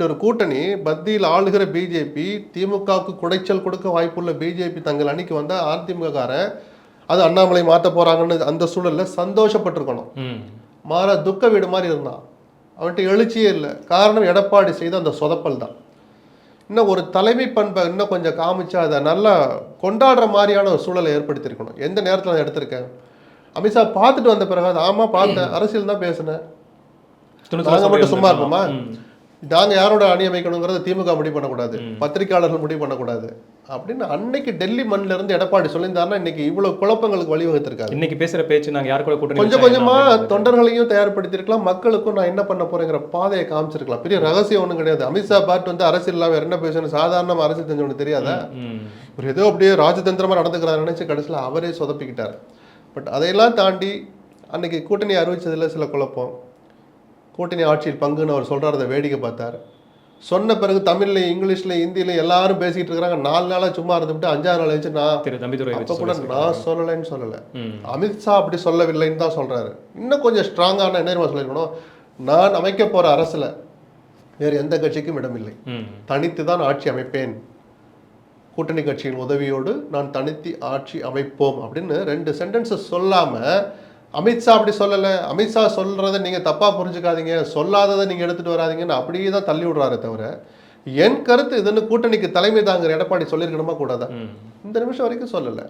ஒரு கூட்டணி மத்தியில் ஆளுகிற பிஜேபி திமுகவுக்கு குடைச்சல் கொடுக்க வாய்ப்புள்ள பிஜேபி தங்கள் அணிக்கு வந்த அதிமுககாரன் அது அண்ணாமலை மாற்ற போறாங்கன்னு அந்த சூழல்ல சந்தோஷப்பட்டிருக்கணும். மாற துக்க வீடு மாதிரி இருந்தான். அவன்கிட்ட எழுச்சியே இல்லை. காரணம் எடப்பாடி செய்த அந்த சொதப்பல் தான். இன்னும் ஒரு தலைமை பண்பை இன்னும் கொஞ்சம் காமிச்சா அதை நல்லா கொண்டாடுற மாதிரியான ஒரு சூழலை ஏற்படுத்தியிருக்கணும். எந்த நேரத்தில் அதை எடுத்திருக்கேன். அமித்ஷா பார்த்துட்டு வந்த பிறகு ஆமாம் பார்த்தேன், அரசியல் தான் பேசினேன், நாங்கள் மட்டும் சும்மா இருப்போமா? நாங்கள் யாரோட அணி அமைக்கணுங்கிறத திமுக முடிவு பண்ணக்கூடாது, பத்திரிகையாளர்கள் முடிவு பண்ணக்கூடாது அப்படின்னு அன்னைக்கு டெல்லி மண்ணில இருந்து எடப்பாடி சொல்லியிருந்தாருன்னா இன்னைக்கு இவ்வளவு குழப்பங்களுக்கு வழிவகுத்திருக்காரு. இன்னைக்கு பேசுற பேச்சு நாங்கள் யாரு கூட கூட்டணி கொஞ்சம் கொஞ்சமா தொண்டர்களையும் தயார்படுத்திருக்கலாம், மக்களுக்கும் நான் என்ன பண்ண போறேங்கிற பாதையை காமிச்சிருக்கலாம். பெரிய ரகசியம் ஒன்றும் கிடையாது. அமித்ஷா பார்த்து வந்து அரசியல் இல்லாம என்ன பேசணும், சாதாரண அரசியல் தெரிஞ்சவனு தெரியாதா? ஒரு ஏதோ அப்படியே ராஜதந்திரமா நடந்துக்கிறார் நினைச்சு கடைசியில் அவரே சொதப்பிக்கிட்டார். பட் அதையெல்லாம் தாண்டி அன்னைக்கு கூட்டணி அறிவிச்சதுல சில குழப்பம், கூட்டணி ஆட்சியில் பங்குன்னு அவர் சொல்கிறார். அதை வேடிக்கை பார்த்தார். சொன்ன பிறகு தமிழ்லையும் இங்கிலீஷ்லையும் ஹிந்திலையும் எல்லாரும் பேசிக்கிட்டு இருக்கிறாங்க. 4 நாளாக சும்மா இருந்துவிட்டு 5ஆவது நாள் வச்சு அப்போ கூட நான் சொல்லலைன்னு சொல்லலை, அமித்ஷா அப்படி சொல்லவில்லைன்னு தான் சொல்கிறாரு. இன்னும் கொஞ்சம் ஸ்ட்ராங்கான என்ன சொல்லியிருக்கணும், நான் அமைக்க போகிற அரசில் வேறு எந்த கட்சிக்கும் இடமில்லை, தனித்து தான் ஆட்சி அமைப்பேன், கூட்டணி கட்சியின் உதவியோடு நான் தனித்து ஆட்சி அமைப்போம் அப்படின்னு 2 சென்டென்ஸை சொல்லாமல் அமித்ஷா அப்படி சொல்லலை, அமித்ஷா சொல்கிறத நீங்கள் தப்பாக புரிஞ்சுக்காதீங்க, சொல்லாததை நீங்கள் எடுத்துகிட்டு வராதிங்கன்னு அப்படியே தான் தள்ளி விடுறாரு தவிர என் கருத்து இதுன்னு கூட்டணிக்கு தலைமை தாங்கிற எடப்பாடி சொல்லியிருக்கணுமா கூடாதா? இந்த நிமிஷம் வரைக்கும் சொல்லலை.